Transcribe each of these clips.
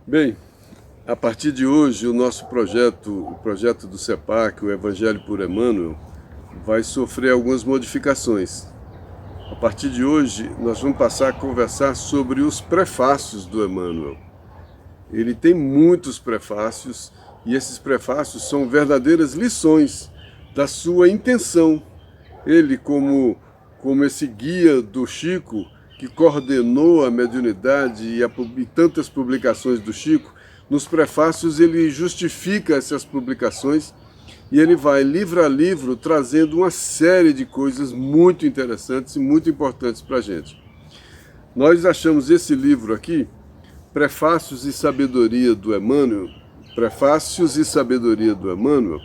Bem, a partir de hoje o nosso projeto, o projeto do CEPAC, o Evangelho por Emmanuel, vai sofrer algumas modificações. A partir de hoje nós vamos passar a conversar sobre os prefácios do Emmanuel. Ele tem muitos prefácios e esses prefácios são verdadeiras lições da sua intenção. Ele, como esse guia do Chico, que coordenou a mediunidade e tantas publicações do Chico, nos prefácios ele justifica essas publicações e ele vai, livro a livro, trazendo uma série de coisas muito interessantes e muito importantes para a gente. Nós achamos esse livro aqui, Prefácios e Sabedoria do Emmanuel, Prefácios e Sabedoria do Emmanuel,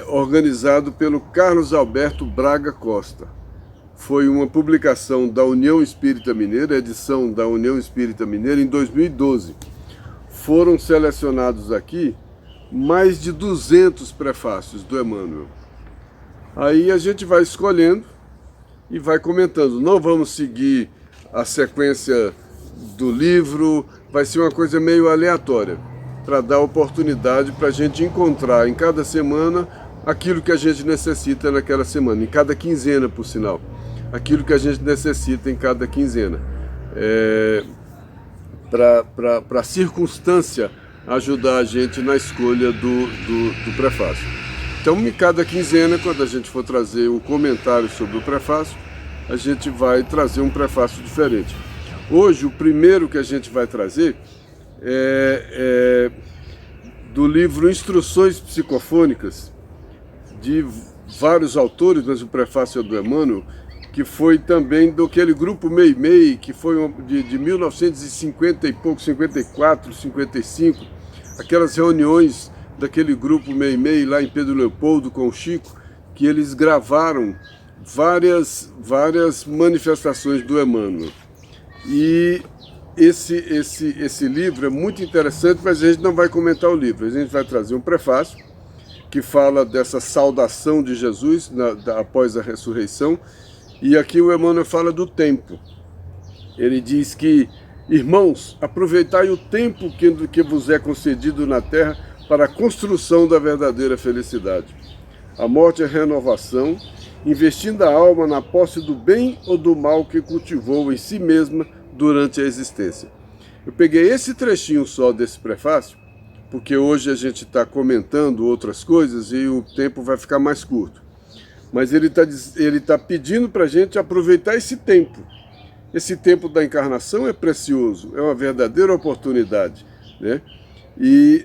organizado pelo Carlos Alberto Braga Costa. Foi uma publicação da União Espírita Mineira, edição da União Espírita Mineira, em 2012. Foram selecionados aqui mais de 200 prefácios do Emmanuel. Aí a gente vai escolhendo e vai comentando. Não vamos seguir a sequência do livro, vai ser uma coisa meio aleatória, para dar oportunidade para a gente encontrar em cada semana aquilo que a gente necessita naquela semana, em cada quinzena, por sinal. Aquilo que a gente necessita em cada quinzena, para a circunstância ajudar a gente na escolha do prefácio. Então, em cada quinzena, quando a gente for trazer o comentário sobre o prefácio, a gente vai trazer um prefácio diferente. Hoje, o primeiro que a gente vai trazer é do livro Instruções Psicofônicas, de vários autores, mas o prefácio é do Emmanuel, que foi também daquele grupo Meimei, que foi de 1950 e pouco, 54, 55, aquelas reuniões daquele grupo Meimei lá em Pedro Leopoldo com o Chico, que eles gravaram várias manifestações do Emmanuel. E esse livro é muito interessante, mas a gente não vai comentar o livro, a gente vai trazer um prefácio que fala dessa saudação de Jesus após a ressurreição. E aqui o Emmanuel fala do tempo. Ele diz que, irmãos, aproveitai o tempo que vos é concedido na terra para a construção da verdadeira felicidade. A morte é renovação, investindo a alma na posse do bem ou do mal que cultivou em si mesma durante a existência. Eu peguei esse trechinho só desse prefácio, porque hoje a gente está comentando outras coisas e o tempo vai ficar mais curto. Mas ele tá pedindo para a gente aproveitar esse tempo. Esse tempo da encarnação é precioso, é uma verdadeira oportunidade, né? E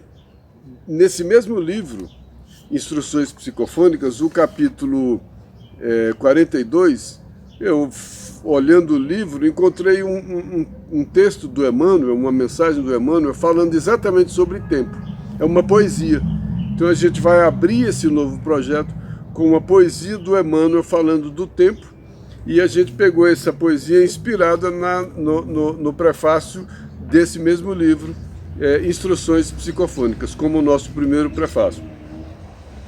nesse mesmo livro, Instruções Psicofônicas, o capítulo 42, eu, olhando o livro, encontrei um texto do Emmanuel, uma mensagem do Emmanuel, falando exatamente sobre tempo. É uma poesia. Então a gente vai abrir esse novo projeto com uma poesia do Emmanuel falando do tempo, e a gente pegou essa poesia inspirada no prefácio desse mesmo livro, Instruções Psicofônicas, como o nosso primeiro prefácio.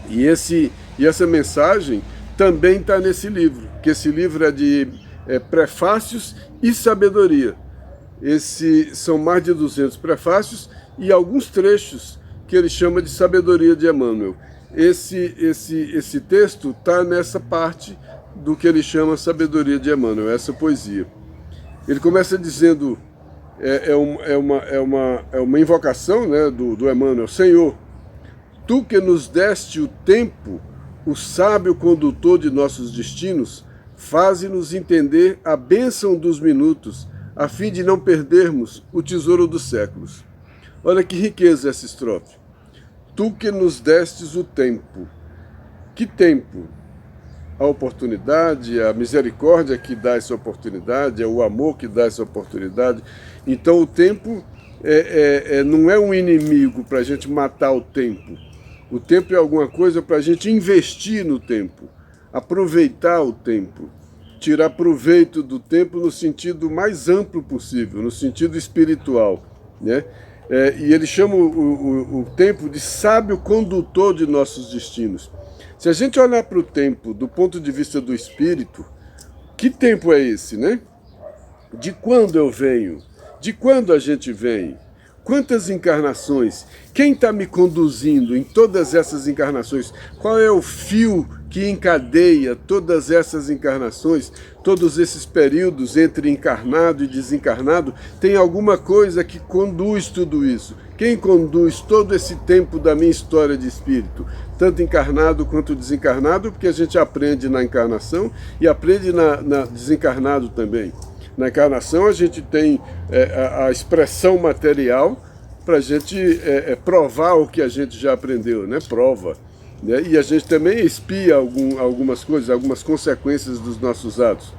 E essa mensagem também está nesse livro, que esse livro é de prefácios e sabedoria. São mais de 200 prefácios e alguns trechos que ele chama de sabedoria de Emmanuel. Esse texto está nessa parte do que ele chama Sabedoria de Emmanuel, essa poesia. Ele começa dizendo, uma invocação, né, do Emmanuel: Senhor, tu que nos deste o tempo, o sábio condutor de nossos destinos, faze-nos entender a bênção dos minutos, a fim de não perdermos o tesouro dos séculos. Olha que riqueza essa estrofe. Tu que nos destes o tempo. Que tempo? A oportunidade, a misericórdia que dá essa oportunidade, é o amor que dá essa oportunidade. Então o tempo não é um inimigo para a gente matar o tempo. O tempo é alguma coisa para a gente investir no tempo, aproveitar o tempo, tirar proveito do tempo no sentido mais amplo possível, no sentido espiritual, né? E ele chama o tempo de sábio condutor de nossos destinos. Se a gente olhar para o tempo do ponto de vista do espírito, que tempo é esse, né? De quando eu venho? De quando a gente vem? Quantas encarnações? Quem está me conduzindo em todas essas encarnações? Qual é o fio que encadeia todas essas encarnações, todos esses períodos entre encarnado e desencarnado? Tem alguma coisa que conduz tudo isso? Quem conduz todo esse tempo da minha história de espírito? Tanto encarnado quanto desencarnado, porque a gente aprende na encarnação e aprende na desencarnado também. Na encarnação a gente tem a expressão material para a gente provar o que a gente já aprendeu, né? Prova. Né? E a gente também expia algumas coisas, algumas consequências dos nossos atos.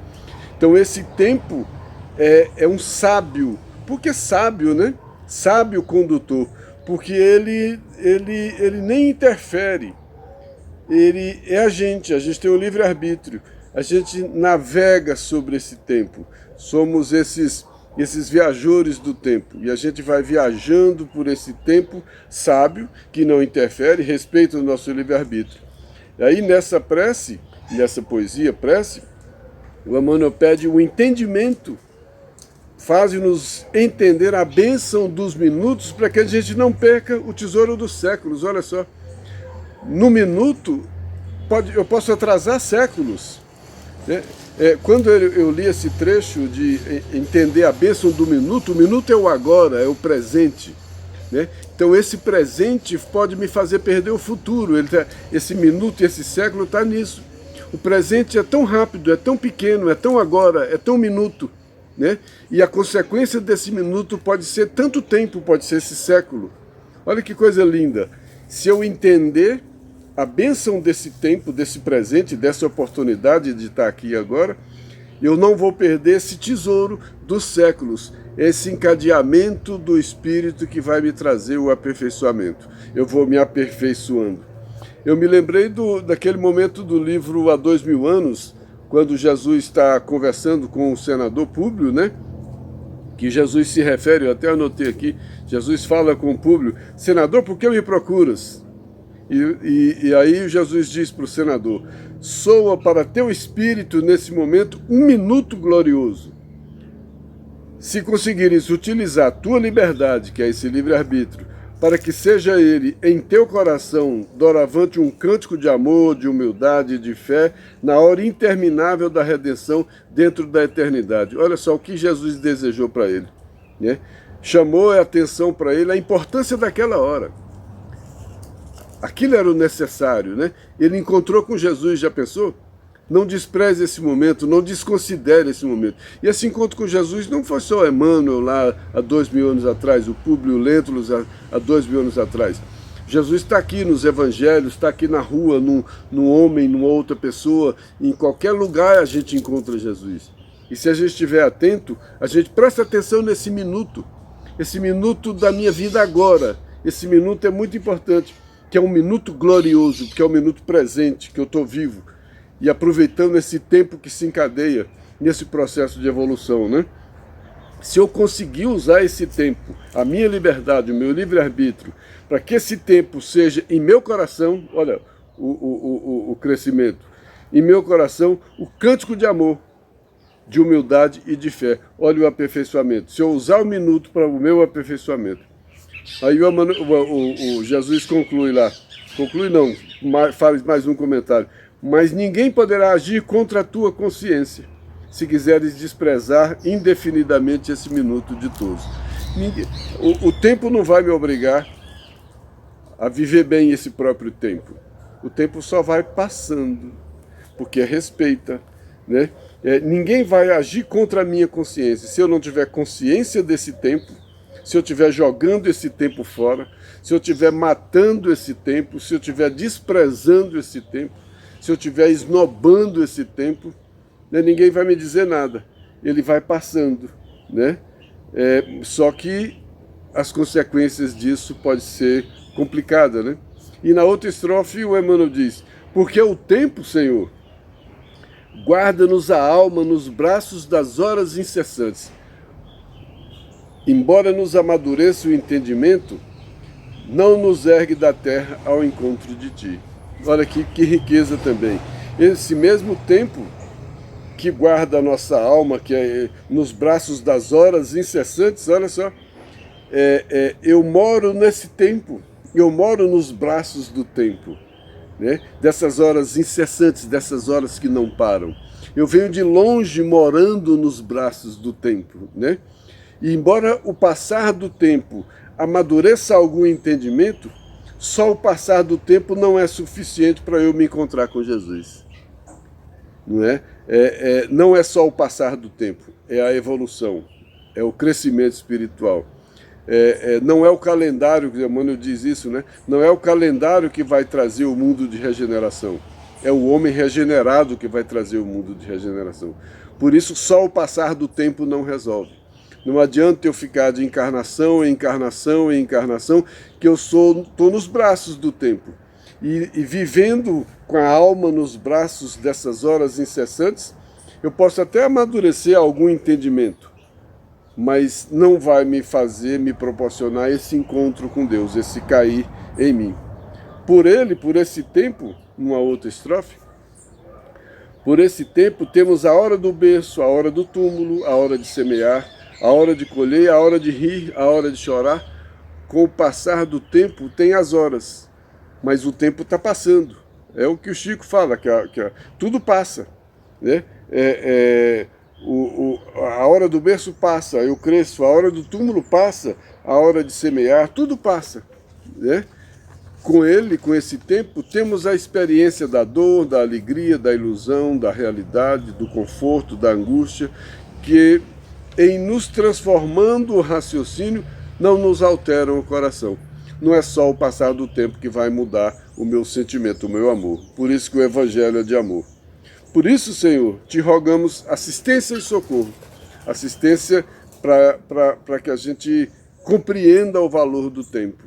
Então esse tempo é um sábio. Por que sábio, né? Sábio condutor. Porque ele nem interfere. Ele é a gente tem o livre-arbítrio. A gente navega sobre esse tempo. Somos esses viajores do tempo. E a gente vai viajando por esse tempo sábio, que não interfere, respeita o nosso livre-arbítrio. E aí nessa prece, nessa poesia, prece, o Emmanuel pede o entendimento, faz-nos entender a bênção dos minutos para que a gente não perca o tesouro dos séculos. Olha só, no minuto eu posso atrasar séculos. Né? Quando eu li esse trecho de entender a bênção do minuto, o minuto é o agora, é o presente. Né? Então esse presente pode me fazer perder o futuro. Esse minuto, esse século está nisso. O presente é tão rápido, é tão pequeno, é tão agora, é tão minuto. Né? E a consequência desse minuto pode ser tanto tempo, pode ser esse século. Olha que coisa linda. Se eu entender a bênção desse tempo, desse presente, dessa oportunidade de estar aqui agora, eu não vou perder esse tesouro dos séculos, esse encadeamento do Espírito que vai me trazer o aperfeiçoamento. Eu vou me aperfeiçoando. Eu me lembrei daquele momento do livro Há 2000 anos, quando Jesus está conversando com o senador Públio, né? Que Jesus se refere, eu até anotei aqui, Jesus fala com o Públio: senador, por que me procuras? E aí Jesus diz para o senador: soa para teu espírito nesse momento um minuto glorioso. Se conseguires utilizar a tua liberdade, que é esse livre-arbítrio, para que seja ele em teu coração doravante um cântico de amor, de humildade, de fé, na hora interminável da redenção dentro da eternidade. Olha só o que Jesus desejou para ele. Né? Chamou a atenção para ele a importância daquela hora. Aquilo era o necessário, né? Ele encontrou com Jesus, já pensou? Não despreze esse momento, não desconsidere esse momento. E esse encontro com Jesus não foi só Emmanuel lá há 2000 anos atrás, o Públio Lentulus há 2000 anos atrás. Jesus está aqui nos evangelhos, está aqui na rua, num homem, numa outra pessoa, em qualquer lugar a gente encontra Jesus. E se a gente estiver atento, a gente presta atenção nesse minuto, esse minuto da minha vida agora. Esse minuto é muito importante, que é um minuto glorioso, que é um minuto presente, que eu estou vivo, e aproveitando esse tempo que se encadeia nesse processo de evolução, né? Se eu conseguir usar esse tempo, a minha liberdade, o meu livre-arbítrio, para que esse tempo seja em meu coração, olha o crescimento, em meu coração, o cântico de amor, de humildade e de fé. Olha o aperfeiçoamento. Se eu usar o minuto para o meu aperfeiçoamento. Aí o Jesus conclui lá, faz mais um comentário: mas ninguém poderá agir contra a tua consciência, se quiseres desprezar indefinidamente esse minuto de todos. O tempo não vai me obrigar a viver bem esse próprio tempo. O tempo só vai passando, porque respeita, né? Ninguém vai agir contra a minha consciência. Se eu não tiver consciência desse tempo, se eu estiver jogando esse tempo fora, se eu estiver matando esse tempo, se eu estiver desprezando esse tempo, se eu estiver esnobando esse tempo, né, ninguém vai me dizer nada. Ele vai passando, né? Só que as consequências disso podem ser complicadas, né? E na outra estrofe o Emmanuel diz: porque o tempo, Senhor, guarda-nos a alma nos braços das horas incessantes. Embora nos amadureça o entendimento, não nos ergue da terra ao encontro de ti. Olha aqui que riqueza também. Esse mesmo tempo que guarda a nossa alma, que é nos braços das horas incessantes, olha só, eu moro nesse tempo, eu moro nos braços do tempo, né? Dessas horas incessantes, dessas horas que não param. Eu venho de longe morando nos braços do tempo, né? E embora o passar do tempo amadureça algum entendimento, só o passar do tempo não é suficiente para eu me encontrar com Jesus. Não é? Não é só o passar do tempo, é a evolução, é o crescimento espiritual. Não é o calendário, que Emmanuel diz isso, né? Não é o calendário que vai trazer o mundo de regeneração. É o homem regenerado que vai trazer o mundo de regeneração. Por isso, só o passar do tempo não resolve. Não adianta eu ficar de encarnação em encarnação em encarnação, que eu estou nos braços do tempo. E vivendo com a alma nos braços dessas horas incessantes, eu posso até amadurecer algum entendimento, mas não vai me proporcionar esse encontro com Deus, esse cair em mim. Por esse tempo, numa outra estrofe, por esse tempo temos a hora do berço, a hora do túmulo, a hora de semear, a hora de colher, a hora de rir, a hora de chorar. Com o passar do tempo tem as horas, mas o tempo está passando. É o que o Chico fala, que tudo passa, né? A hora do berço passa, eu cresço, a hora do túmulo passa, a hora de semear, tudo passa, né? Com esse tempo, temos a experiência da dor, da alegria, da ilusão, da realidade, do conforto, da angústia, que em nos transformando o raciocínio, não nos alteram o coração. Não é só o passar do tempo que vai mudar o meu sentimento, o meu amor. Por isso que o Evangelho é de amor. Por isso, Senhor, te rogamos assistência e socorro. Assistência para que a gente compreenda o valor do tempo,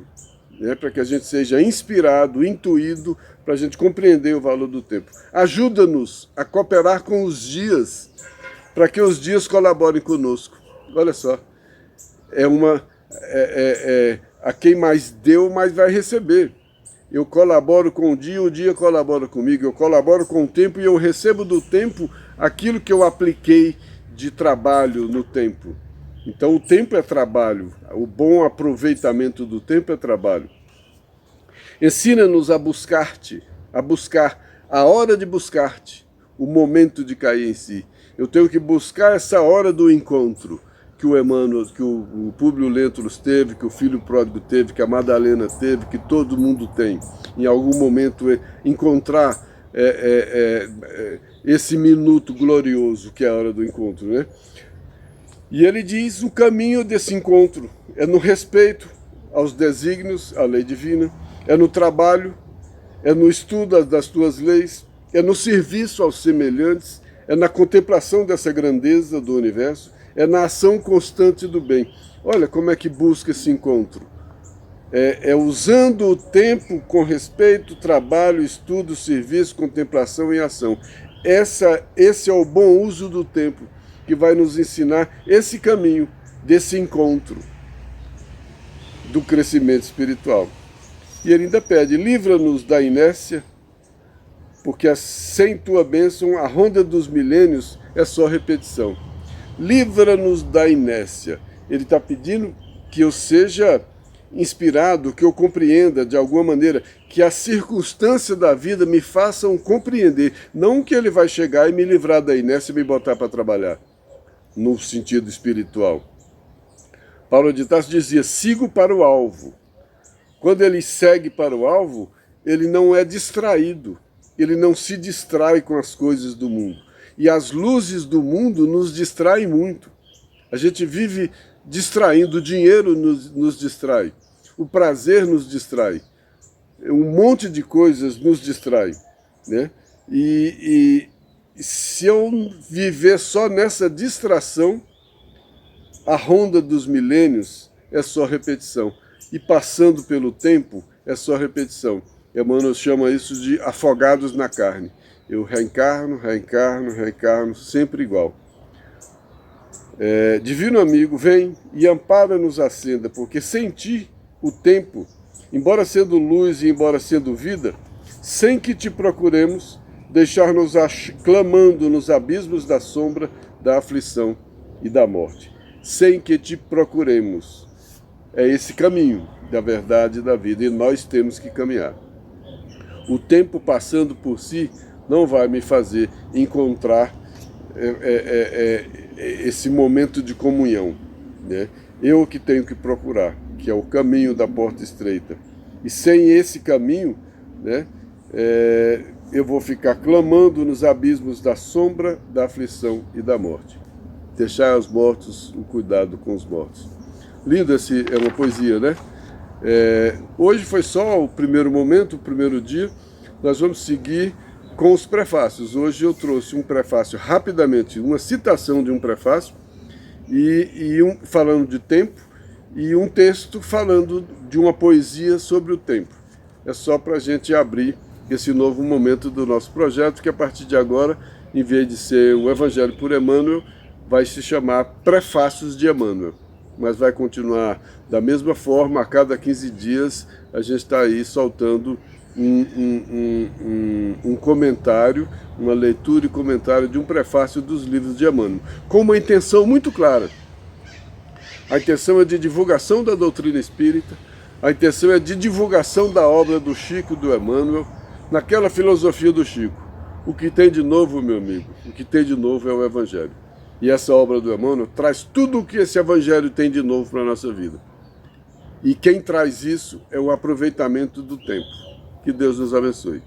né? Para que a gente seja inspirado, intuído, para a gente compreender o valor do tempo. Ajuda-nos a cooperar com os dias, para que os dias colaborem conosco. Olha só, a quem mais deu, mais vai receber. Eu colaboro com o dia colabora comigo, eu colaboro com o tempo e eu recebo do tempo aquilo que eu apliquei de trabalho no tempo. Então o tempo é trabalho, o bom aproveitamento do tempo é trabalho. Ensina-nos a buscar-te, a buscar a hora de buscar-te, o momento de cair em si. Eu tenho que buscar essa hora do encontro que o Emmanuel, que o Públio Lentulus teve, que o Filho Pródigo teve, que a Madalena teve, que todo mundo tem. Em algum momento encontrar esse minuto glorioso que é a hora do encontro, né? E ele diz o caminho desse encontro é no respeito aos desígnios, à lei divina, é no trabalho, é no estudo das tuas leis, é no serviço aos semelhantes, é na contemplação dessa grandeza do universo, é na ação constante do bem. Olha como é que busca esse encontro. Usando o tempo com respeito, trabalho, estudo, serviço, contemplação e ação. Esse é o bom uso do tempo, que vai nos ensinar esse caminho desse encontro do crescimento espiritual. E ele ainda pede, livra-nos da inércia, porque sem tua bênção a ronda dos milênios é só repetição. Livra-nos da inércia. Ele está pedindo que eu seja inspirado, que eu compreenda de alguma maneira, que as circunstâncias da vida me façam compreender, não que ele vai chegar e me livrar da inércia e me botar para trabalhar, no sentido espiritual. Paulo de Tarso dizia, sigo para o alvo. Quando ele segue para o alvo, ele não é distraído, ele não se distrai com as coisas do mundo. E as luzes do mundo nos distraem muito. A gente vive distraindo, o dinheiro nos distrai, o prazer nos distrai, um monte de coisas nos distrai, né? E se eu viver só nessa distração, a ronda dos milênios é só repetição. E passando pelo tempo, é só repetição. Emmanuel chama isso de afogados na carne. Eu reencarno, sempre igual. Divino amigo, vem e ampara-nos a senda, porque sem ti o tempo, embora sendo luz e embora sendo vida, sem que te procuremos, deixar-nos clamando nos abismos da sombra, da aflição e da morte. Sem que te procuremos. é esse caminho da verdade e da vida, e nós temos que caminhar. O tempo passando por si não vai me fazer encontrar esse momento de comunhão, né? Eu que tenho que procurar, que é o caminho da porta estreita. E sem esse caminho, né, eu vou ficar clamando nos abismos da sombra, da aflição e da morte. Deixai aos mortos o cuidado com os mortos. Lindo, é uma poesia, né? Hoje foi só o primeiro momento, o primeiro dia. Nós vamos seguir com os prefácios. Hoje eu trouxe um prefácio rapidamente, uma citação de um prefácio, falando de tempo, e um texto falando de uma poesia sobre o tempo. É só para a gente abrir esse novo momento do nosso projeto, que a partir de agora, em vez de ser o Evangelho por Emmanuel, vai se chamar Prefácios de Emmanuel. Mas vai continuar da mesma forma, a cada 15 dias a gente está aí soltando um comentário, uma leitura e comentário de um prefácio dos livros de Emmanuel, com uma intenção muito clara. A intenção é de divulgação da doutrina espírita, a intenção é de divulgação da obra do Chico, do Emmanuel, naquela filosofia do Chico. O que tem de novo, meu amigo, o que tem de novo é o Evangelho. E essa obra do Emmanuel traz tudo o que esse Evangelho tem de novo para a nossa vida. E quem traz isso é o aproveitamento do tempo. Que Deus nos abençoe.